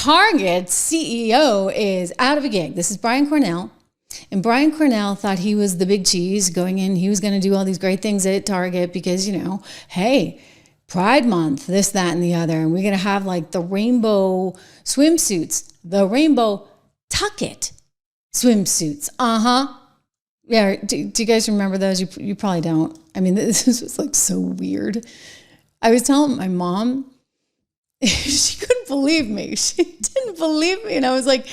Target's CEO is out of a gig. This is Brian Cornell. And Brian Cornell thought he was the big cheese going in. He was going to do all these great things at Target because, hey, Pride Month, this, that, and the other. And we're going to have like the rainbow swimsuits, the rainbow tuck-it swimsuits. Yeah, do you guys remember those? You probably don't. I mean, this was like so weird. I was telling my mom, she couldn't believe me. She didn't believe me. And I was like,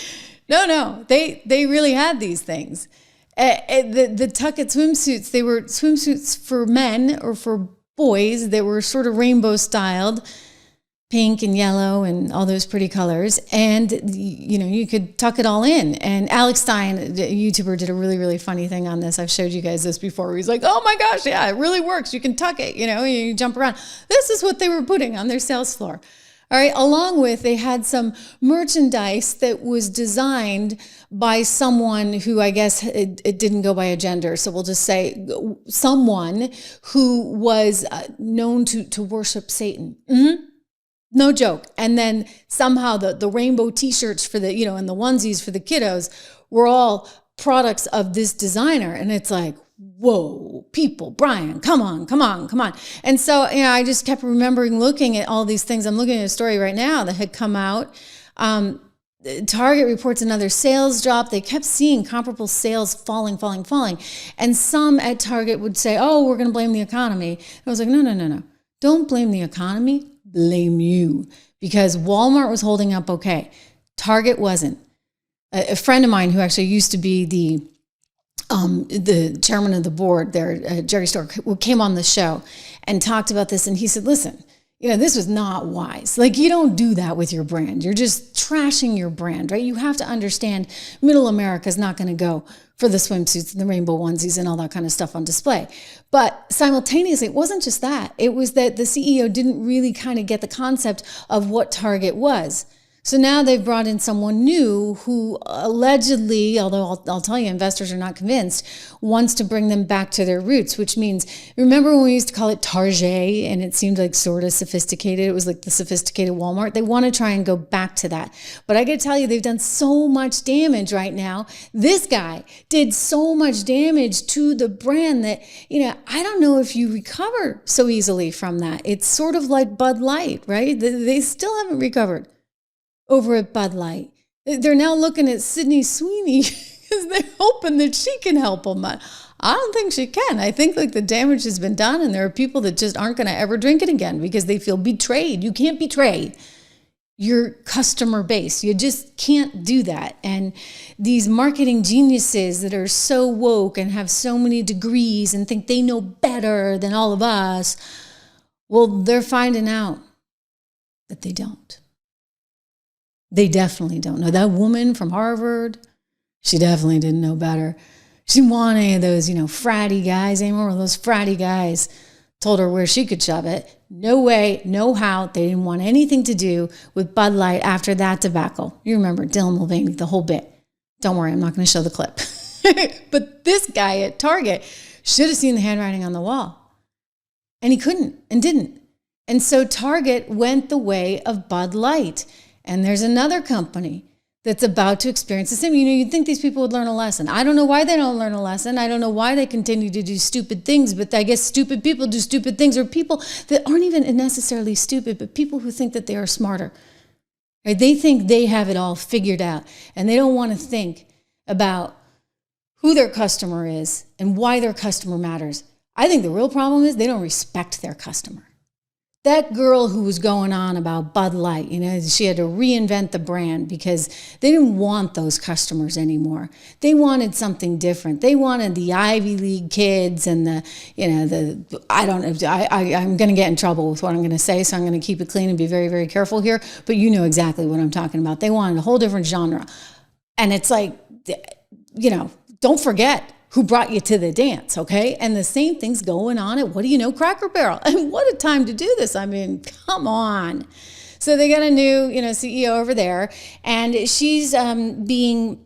no, they really had these things. The tuck-it swimsuits, they were swimsuits for men or for boys. They were sort of rainbow styled, pink and yellow and all those pretty colors. And, you could tuck it all in. And Alex Stein, a YouTuber, did a really, really funny thing on this. I've showed you guys this before. He's like, oh my gosh, yeah, it really works. You can tuck it, you jump around. This is what they were putting on their sales floor. All right, along with, they had some merchandise that was designed by someone who, I guess, it didn't go by a gender. So we'll just say someone who was known to worship Satan. Mm-hmm. No joke. And then somehow the rainbow t-shirts for the, and the onesies for the kiddos were all products of this designer. And it's like, whoa, people, Brian, come on. And so, I just kept remembering looking at all these things. I'm looking at a story right now that had come out. Target reports another sales drop. They kept seeing comparable sales falling. And some at Target would say, oh, we're going to blame the economy. And I was like, no. Don't blame the economy. Blame you. Because Walmart was holding up okay. Target wasn't. A friend of mine who actually used to be the chairman of the board there, Jerry Stork, who came on the show and talked about this. And he said, listen, this was not wise. Like, you don't do that with your brand. You're just trashing your brand, right? You have to understand middle America is not going to go for the swimsuits and the rainbow onesies and all that kind of stuff on display. But simultaneously, it wasn't just that. It was that the CEO didn't really kind of get the concept of what Target was. So now they've brought in someone new who allegedly, although I'll tell you, investors are not convinced, wants to bring them back to their roots, which means, remember when we used to call it Target and it seemed like sort of sophisticated? It was like the sophisticated Walmart. They want to try and go back to that. But I got to tell you, they've done so much damage right now. This guy did so much damage to the brand that, I don't know if you recover so easily from that. It's sort of like Bud Light, right? They still haven't recovered over at Bud Light. They're now looking at Sydney Sweeney because they're hoping that she can help them. I don't think she can. I think the damage has been done and there are people that just aren't going to ever drink it again because they feel betrayed. You can't betray your customer base. You just can't do that. And these marketing geniuses that are so woke and have so many degrees and think they know better than all of us, well, they're finding out that they don't. They definitely don't know. That woman from Harvard, she definitely didn't know better. She didn't want any of those, fratty guys anymore. Those fratty guys told her where she could shove it. No way, no how. They didn't want anything to do with Bud Light after that debacle. You remember Dylan Mulvaney, the whole bit. Don't worry, I'm not going to show the clip. But this guy at Target should have seen the handwriting on the wall. And he couldn't and didn't. And so Target went the way of Bud Light. And there's another company that's about to experience the same. You'd think these people would learn a lesson. I don't know why they don't learn a lesson. I don't know why they continue to do stupid things, but I guess stupid people do stupid things, or people that aren't even necessarily stupid, but people who think that they are smarter. Right? They think they have it all figured out, and they don't want to think about who their customer is and why their customer matters. I think the real problem is they don't respect their customer. That girl who was going on about Bud Light, she had to reinvent the brand because they didn't want those customers anymore. They wanted something different. They wanted the Ivy League kids and I'm going to get in trouble with what I'm going to say, so I'm going to keep it clean and be very, very careful here. But you know exactly what I'm talking about. They wanted a whole different genre. And it's like, don't forget who brought you to the dance, okay? And the same thing's going on at, Cracker Barrel. And what a time to do this. I mean, come on. So they got a new, CEO over there, and she's being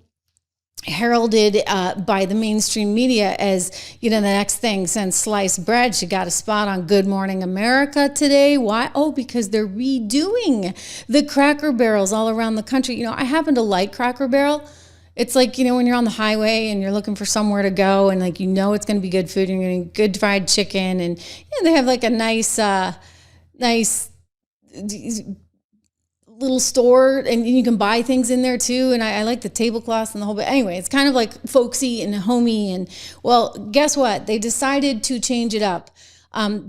heralded by the mainstream media as, the next thing since sliced bread. She got a spot on Good Morning America today. Why? Oh, because they're redoing the Cracker Barrels all around the country. I happen to like Cracker Barrel. It's like, when you're on the highway and you're looking for somewhere to go and it's going to be good food and you're getting good fried chicken and they have like a nice little store and you can buy things in there too. And I like the tablecloths and the whole bit. Anyway, it's kind of like folksy and homey. And well, guess what? They decided to change it up.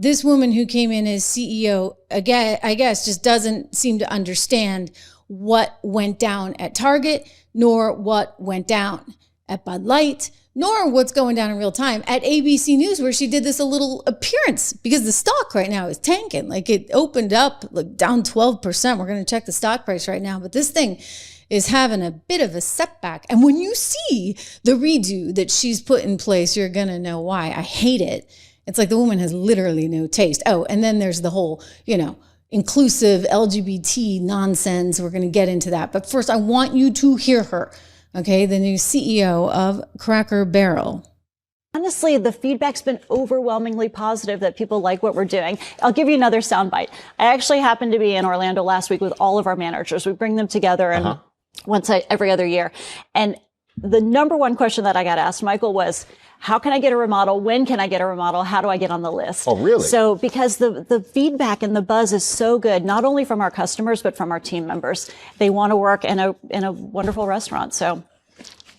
This woman who came in as CEO, again, I guess, just doesn't seem to understand what went down at Target, nor what went down at Bud Light, nor what's going down in real time at ABC News, where she did this a little appearance because the stock right now is tanking. Like it opened up down 12%. We're going to check the stock price right now, but this thing is having a bit of a setback. And when you see the redo that she's put in place, you're going to know why. I hate it. It's like the woman has literally no taste. Oh, and then there's the whole, inclusive LGBT nonsense. We're going to get into that. But first, I want you to hear her. Okay, the new CEO of Cracker Barrel. Honestly, the feedback's been overwhelmingly positive that people like what we're doing. I'll give you another soundbite. I actually happened to be in Orlando last week with all of our managers. We bring them together and every other year. And the number one question that I got asked, Michael, was, how can I get a remodel? When can I get a remodel? How do I get on the list? Oh, really? So because the feedback and the buzz is so good, not only from our customers, but from our team members. They want to work in a wonderful restaurant. So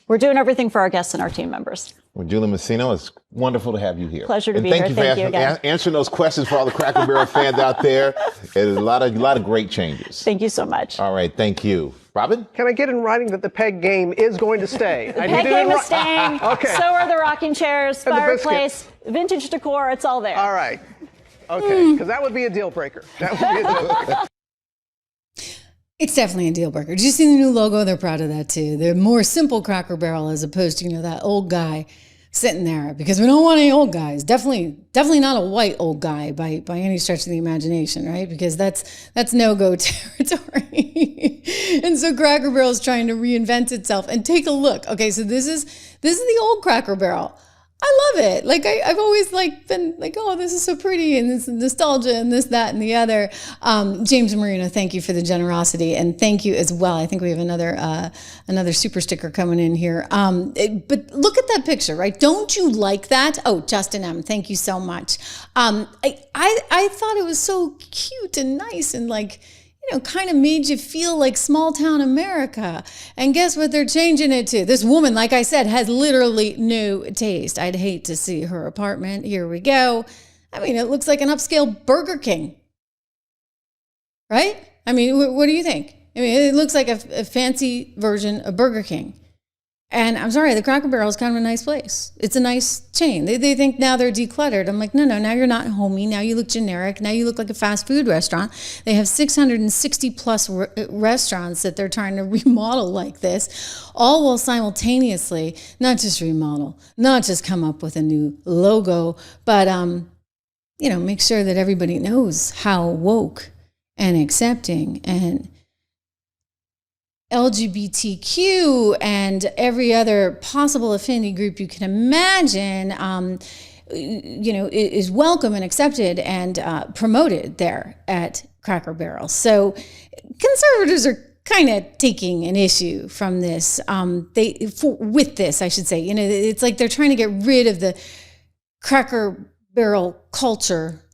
we're doing everything for our guests and our team members. Well, Julie Messino, it's wonderful to have you here. Pleasure to be here. Thank you for answering those questions for all the Cracker Barrel fans out there. There's a lot of great changes. Thank you so much. All right, thank you. Robin? Can I get in writing that the peg game is going to stay? The peg game is staying. Okay. So are the rocking chairs, fireplace, vintage decor. It's all there. All right. Okay. Because that would be a deal breaker. That would be a deal breaker. It's definitely a deal breaker. Did you see the new logo? They're proud of that too. They're more simple Cracker Barrel as opposed to, that old guy sitting there, because we don't want any old guys. Definitely not a white old guy by any stretch of the imagination, right? Because that's no-go territory. And so Cracker Barrel is trying to reinvent itself. And take a look. Okay, so this is the old Cracker Barrel. I love it. Like I've always been like, oh, this is so pretty, and this nostalgia, and this, that, and the other. James Marino, thank you for the generosity, and thank you as well. I think we have another super sticker coming in here. But look at that picture, right? Don't you like that? Oh, Justin M, thank you so much. I thought it was so cute and nice and kind of made you feel like small town America. And guess what they're changing it to? This woman, like I said, has literally no taste. I'd hate to see her apartment. Here we go. I mean, it looks like an upscale Burger King. Right? I mean, what do you think? I mean, it looks like a fancy version of Burger King. And I'm sorry, the Cracker Barrel is kind of a nice place. It's a nice chain. They think now they're decluttered. I'm like, no, now you're not homey. Now you look generic. Now you look like a fast food restaurant. They have 660 plus restaurants that they're trying to remodel like this, all while simultaneously, not just remodel, not just come up with a new logo, but, make sure that everybody knows how woke and accepting and LGBTQ and every other possible affinity group you can imagine, is welcome and accepted and promoted there at Cracker Barrel. So conservatives are kind of taking an issue from this. With this, I should say, it's like they're trying to get rid of the Cracker Barrel culture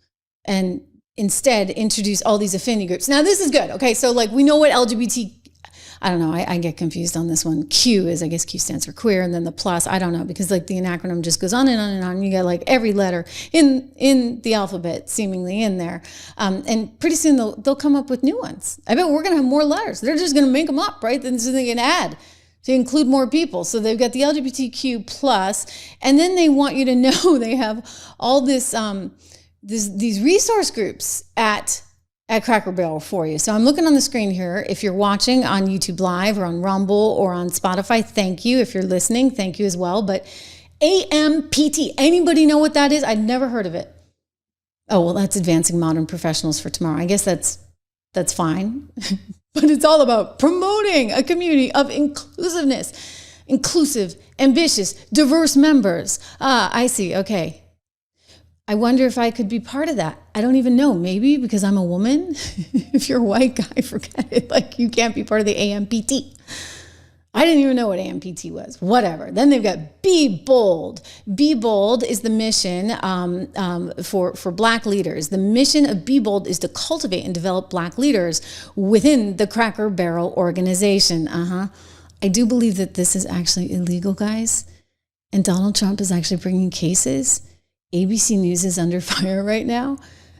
and instead introduce all these affinity groups. Now, this is good. Okay, so we know what I don't know. I get confused on this one. Q is, I guess Q stands for queer, and then the plus, I don't know, because the acronym just goes on and on and on. You got every letter in the alphabet seemingly in there. And pretty soon they'll come up with new ones. I bet we're going to have more letters. They're just going to make them up, right? Then so they can add to include more people. So they've got the LGBTQ plus, and then they want you to know they have all these resource groups at Cracker Barrel for you. So I'm looking on the screen here. If you're watching on YouTube Live or on Rumble or on Spotify, thank you. If you're listening, thank you as well. But AMPT, anybody know what that is? I'd never heard of it. Oh, well, that's Advancing Modern Professionals for Tomorrow. I guess that's fine. But it's all about promoting a community of inclusiveness. inclusive, ambitious, diverse members. I see. Okay. I wonder if I could be part of that. I don't even know. Maybe because I'm a woman. If you're a white guy, forget it. Like, you can't be part of the AMPT. I didn't even know what AMPT was. Whatever. Then they've got Be Bold. Be Bold is the mission for Black leaders. The mission of Be Bold is to cultivate and develop Black leaders within the Cracker Barrel organization. I do believe that this is actually illegal, guys. And Donald Trump is actually bringing cases. ABC News is under fire right now.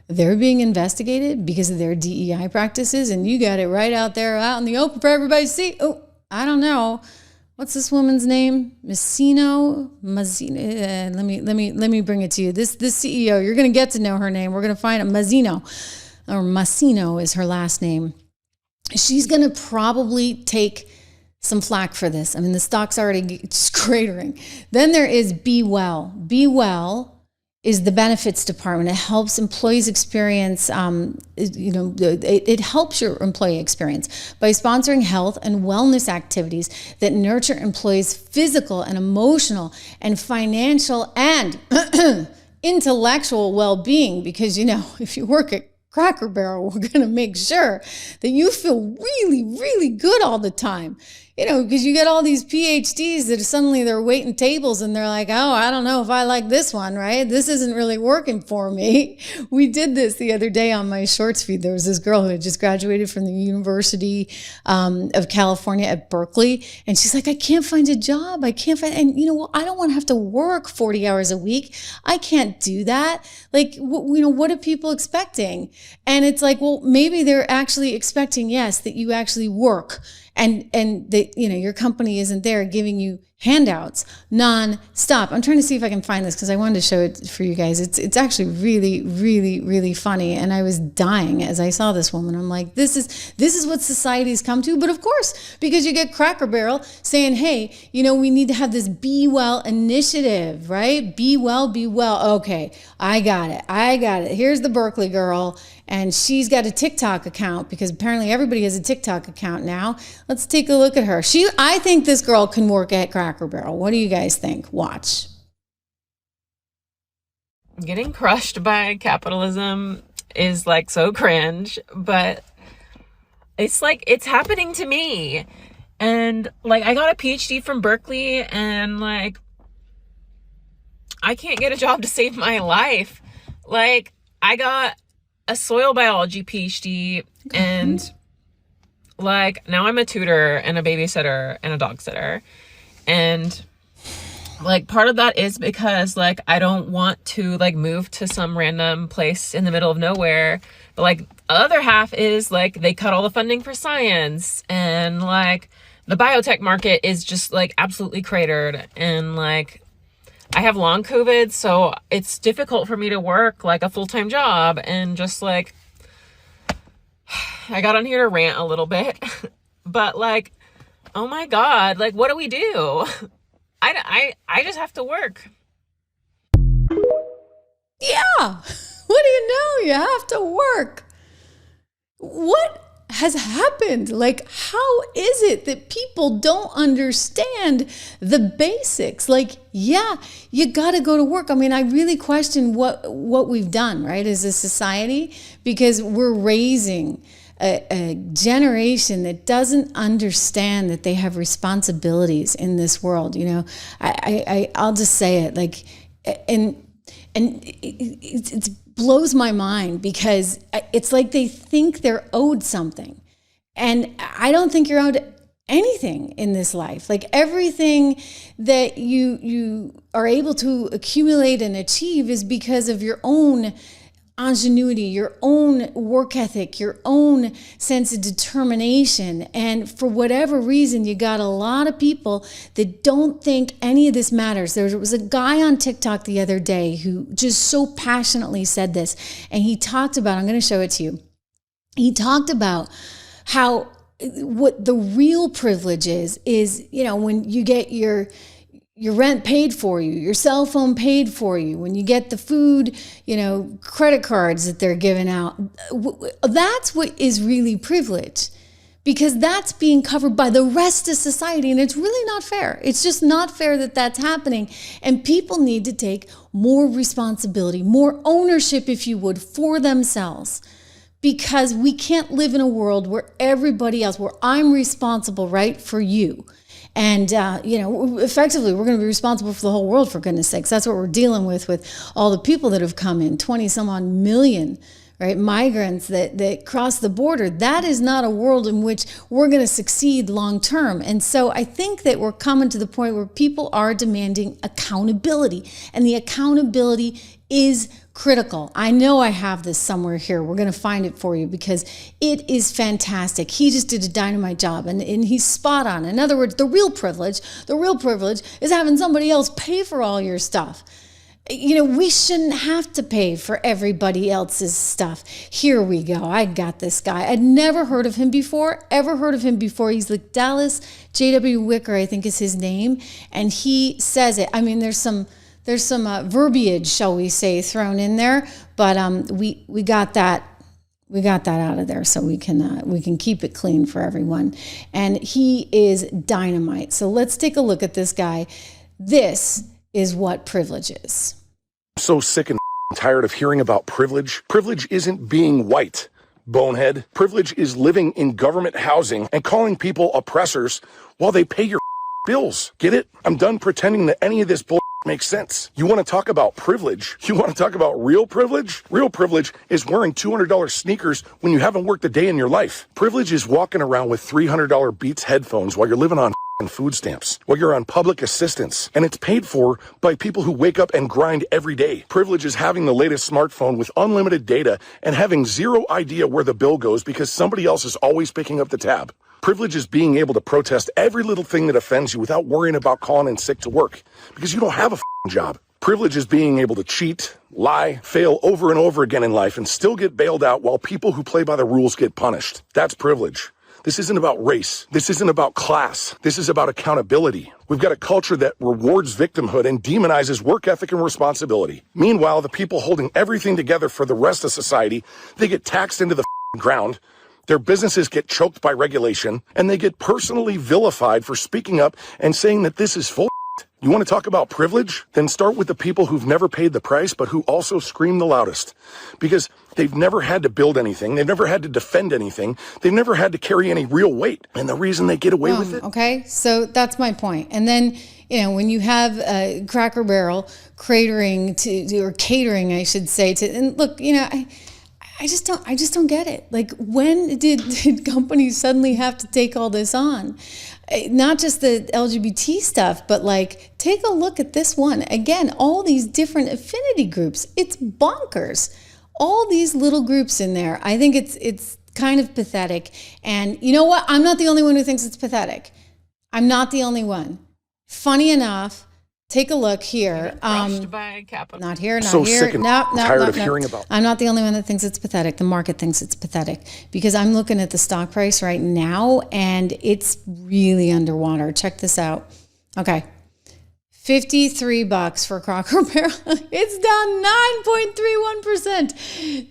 They're being investigated because of their DEI practices. And you got it right out there, out in the open for everybody to see. Oh, I don't know. What's this woman's name? Mazzino. Let me bring it to you. This CEO, you're going to get to know her name. We're going to find it. Mazzino is her last name. She's going to probably take some flack for this. I mean, the stock's already just cratering. Then there is Be Well. Be Well is the benefits department. It helps employees experience, it helps your employee experience by sponsoring health and wellness activities that nurture employees' physical and emotional and financial and intellectual well-being. Because, if you work at Cracker Barrel, we're going to make sure that you feel really, really good all the time. Because you get all these PhDs that suddenly they're waiting tables and they're like, oh, I don't know if I like this one, right? This isn't really working for me. We did this the other day on my shorts feed. There was this girl who had just graduated from the University of California at Berkeley. And she's like, I can't find a job. I don't want to have to work 40 hours a week. I can't do that. Like, what are people expecting? And it's like, well, maybe they're actually expecting, yes, that you actually work. And that, your company isn't there giving you handouts non-stop. I'm trying to see if I can find this because I wanted to show it for you guys. It's actually really, really, really funny. And I was dying as I saw this woman. I'm like, this is what society's come to. But of course, because you get Cracker Barrel saying, hey, we need to have this Be Well initiative, right? Be well, be well. Okay, I got it. Here's the Berkeley girl. And she's got a TikTok account because apparently everybody has a TikTok account now. Let's take a look at her. I think this girl can work at Cracker Barrel. What do you guys think? Watch. Getting crushed by capitalism is like so cringe, but it's like, it's happening to me. And like, I got a PhD from Berkeley and like, I can't get a job to save my life. Like, I got a soil biology PhD and like now I'm a tutor and a babysitter and a dog sitter. And like part of that is because like I don't want to like move to some random place in the middle of nowhere. But like the other half is like they cut all the funding for science and like the biotech market is just like absolutely cratered. And like I have long COVID, so it's difficult for me to work like a full-time job. And just like, I got on here to rant a little bit, but like, oh my God, like, what do we do? I just have to work. Yeah. What do you know? You have to work. What has happened? Like, how is it that people don't understand the basics? Like, yeah, you got to go to work. I mean, I really question what we've done, right, as a society, because we're raising a generation that doesn't understand that they have responsibilities in this world. I'll just say it, like, and it's blows my mind because it's like they think they're owed something. And I don't think you're owed anything in this life. Like everything that you are able to accumulate and achieve is because of your own ingenuity, your own work ethic, your own sense of determination. And for whatever reason, you got a lot of people that don't think any of this matters. There was a guy on TikTok the other day who just so passionately said this. And he talked about, I'm going to show it to you. He talked about how what the real privilege is, when you get your rent paid for you, your cell phone paid for you, when you get the food, credit cards that they're giving out. That's what is really privilege. because that's being covered by the rest of society. And it's really not fair. It's just not fair that that's happening. And people need to take more responsibility, more ownership, if you would, for themselves. Because we can't live in a world where everybody else, where I'm responsible, right, for you. And, effectively, we're going to be responsible for the whole world, for goodness sakes. That's what we're dealing with all the people that have come in, 20 some odd million, right, migrants that cross the border. That is not a world in which we're going to succeed long term. And so I think that we're coming to the point where people are demanding accountability, and the accountability is critical. I know I have this somewhere here. We're going to find it for you because it is fantastic. He just did a dynamite job, and he's spot on. In other words, the real privilege is having somebody else pay for all your stuff. We shouldn't have to pay for everybody else's stuff. Here we go. I got this guy. I'd never heard of him before, He's like Dallas J.W. Wicker, I think is his name. And he says it. I mean, there's some verbiage, shall we say, thrown in there, but we got that out of there so we can keep it clean for everyone. And he is dynamite. So let's take a look at this guy. This is what privilege is. So sick and tired of hearing about privilege. Privilege isn't being white, bonehead. Privilege is living in government housing and calling people oppressors while they pay your bills. Get it? I'm done pretending that any of this bull makes sense. You want to talk about privilege? You want to talk about real privilege? Real privilege is wearing $200 sneakers when you haven't worked a day in your life. Privilege is walking around with $300 Beats headphones while you're living on food stamps, while you're on public assistance, and it's paid for by people who wake up and grind every day. Privilege is having the latest smartphone with unlimited data and having zero idea where the bill goes because somebody else is always picking up the tab. Privilege is being able to protest every little thing that offends you without worrying about calling in sick to work because you don't have a job. Privilege is being able to cheat, lie, fail over and over again in life and still get bailed out while people who play by the rules get punished. That's privilege. This isn't about race. This isn't about class. This is about accountability. We've got a culture that rewards victimhood and demonizes work ethic and responsibility. Meanwhile, the people holding everything together for the rest of society, they get taxed into the ground. Their businesses get choked by regulation, and they get personally vilified for speaking up and saying that this is full. You want to talk about privilege? Then start with the people who've never paid the price, but who also scream the loudest. Because they've never had to build anything. They've never had to defend anything. They've never had to carry any real weight. And the reason they get away with it. Okay, so that's my point. And then, when you have Cracker Barrel catering, I should say, and look, I just don't get it. Like, when did companies suddenly have to take all this on? Not just the LGBT stuff, but take a look at this one. Again, all these different affinity groups. It's bonkers. All these little groups in there. I think it's kind of pathetic. And you know what? I'm not the only one who thinks it's pathetic. I'm not the only one. Funny enough, take a look here. Crushed by capital. Not here, not so here. Sick and tired of hearing about. I'm not the only one that thinks it's pathetic. The market thinks it's pathetic because I'm looking at the stock price right now and it's really underwater. Check this out. Okay. $53 for Cracker Barrel. It's down 9.31%.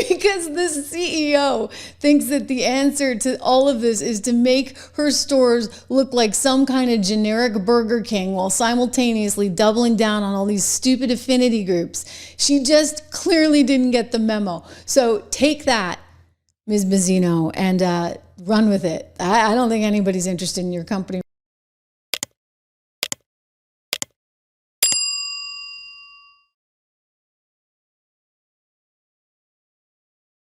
Because the CEO thinks that the answer to all of this is to make her stores look like some kind of generic Burger King while simultaneously doubling down on all these stupid affinity groups. She just clearly didn't get the memo. So take that, Ms. Bazzino, and run with it. I don't think anybody's interested in your company.